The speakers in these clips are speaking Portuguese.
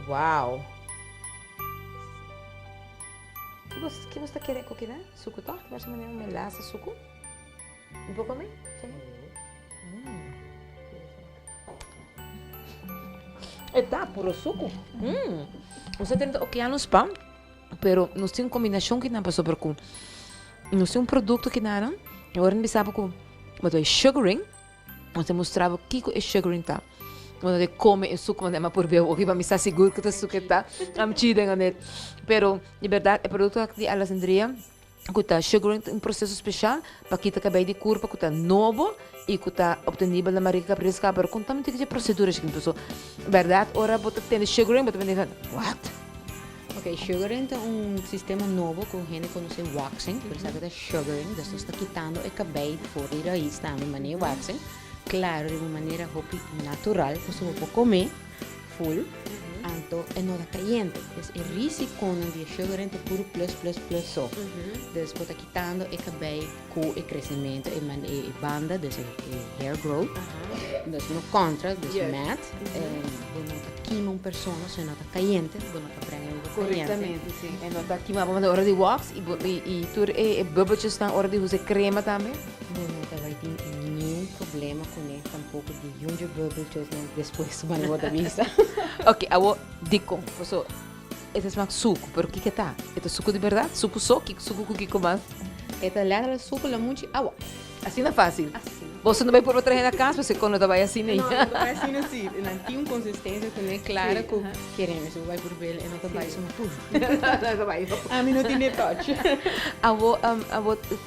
Uau! Que você está querendo coquinha? Suco tá? Que vai chamar uma melaça suco? Um pouco também? Sim. Está puro suco. Você tem o que há no spa, pero nós temos uma combinação que não passou por com. Nós temos um produto que não, agora não sabe com, mas é sugaring. Você mostrava o que é sugaring tá. Quando ele come o suco, mas por ver o que para me estar seguro que o suco está amtido né. Pero de verdade é produto aqui de Alessandria que está sugaring um processo especial para que tá cabelo de curva que está novo e que está obtenido na Marica Capriles cá, pero contamente que proceduras que pessoa, verdade? Ora você tem sugaring, você vai dizer, what? Ok, sugaring é um sistema novo que a gente conhece waxing, por isso que é sugaring, você está quitando o cabelo fora da raiz também, maneira waxing. Claro, de uma maneira natural, você pode comer full, então é nada caliente. É risco de sugaring é puro plus só. Depois está quitando o cabelo com o crescimento e banda, desse hair growth. Então no contra, desse matte, não está queima uma pessoa, se não está caliente, não está prendendo corretamente, sim. É não está queimando na hora de wax e tudo é bubbles na hora de usar crema também. Não está vai ter nenhum problema com ele, tampouco de junge bubbles depois da outra vista. Ok, agora dico, pessoal, esse é suco, pero o que tá? É suco de verdade? Suco só? Que suco que comas? Esta lata de suco la muito agua. Assim não é fácil. Assim. Você não vai por outra na casa, você quando vai assim nem. Não, não vai assim assim. Não tem uma consistência que é clara que queremos. Você vai por ver e não vai isso no puro. Não vai. A mim não tem touch.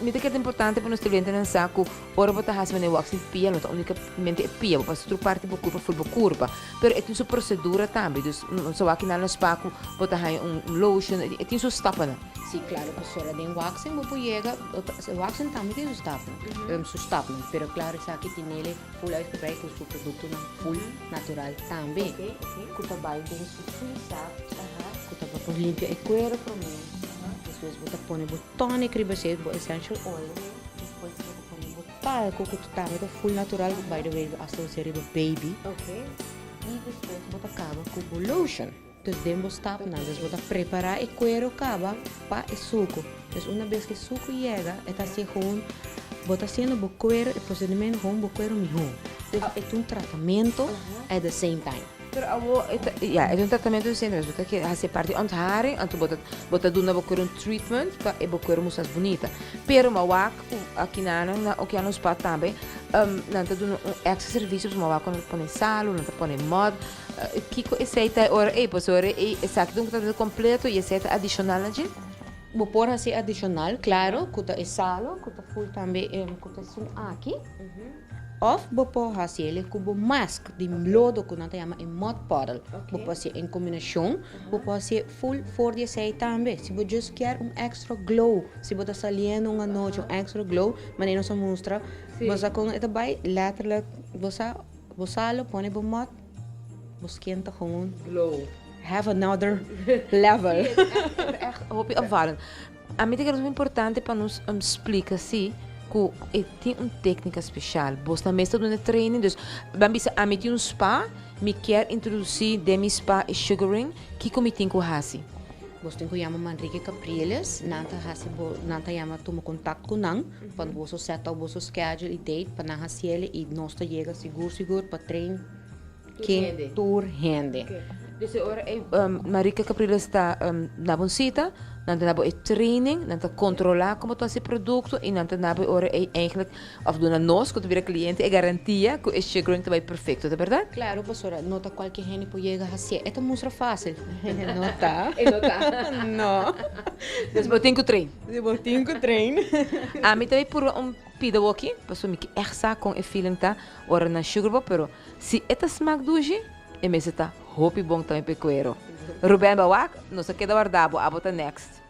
Me que é importante para nós clientes não saco, ora botar has mane waxing pia, não tá unicamente pia, para outra parte por curva, pero é tem sua procedura também, dus não só aqui na spaco botar lotion, é tem sua stapa. Sim, claro, professora, de waxing você chega, waxing também tem sustapment, pero claro, isso aqui tem ele full out para que o seu produto não full natural também. Que trabalho tem suficiente, que tá para limpar e cuero para mim. Depois você põe botão e criba cheio de essential oil. Depois você põe botão que tá full natural, by the way, associado com baby. Ok. E depois você acaba com lotion. Então, demos tap, você preparar e cuero acaba para o suco. Então, uma vez que o suco chega, está assim com bota sendo o cuero e procedimento com o cuero melhor. Então, é um tratamento at the same time. Pero é um tratamento de sempre, você que hace parte ontharing, anto bota duna boker um treatment para e boker musas bonita. Pero mawak aqui na o que nos spa também, nanta duna um extra serviço para mawak quando põe sal, nanta põe mod, kiko receita ora e professora e exato um tratamento completo e receita adicional na gente. Vou pôr assim adicional, claro, que é salo, que é full também, que é aqui. Of vou pôr assim ele com mask de lodo que nós chamamos mud bottle. Vou pôr assim em combinação, vou pôr assim full for de sei também. Se você just quer extra glow, se você está saliendo uma noite extra glow, mas não se mostra, você com это vai lateral, você lo põe no mud, você quenta com Glow. have another level. Hoop opvallend. A mim é muito importante para nos explicar assim que tem uma técnica especial. Você também está dando training, então, vamos a mim tem spa, me quer introduzir demi spa e sugaring, que como tem que fazer? Você tem que chamar Manrique Capriles, nanta chama toma contato com nang, para você set o seu schedule e date para na ele e nós tá chega seguro para trein que tour rende. Dus ora Marica Capriles está na bolsita, nanta na training, nanta controlar como está esse produto e nanta na ora eigenlijk of do na nós quando vira cliente é garantia que o sugaring vai perfeito, é verdade? Claro, professora, nota qualquer gente pode chegar a ser, é mostra fácil. Não tá? Não tá. Não. Dus eu tenho que treinar. Eu tenho que treinar. A mim também por pida aqui, pessoa me que ersa com o feeling tá ora na sugar, pero se eta smaak doje, e me está hopi bom também para cuero. Ruben Bawak, não se queda guardado, abota next.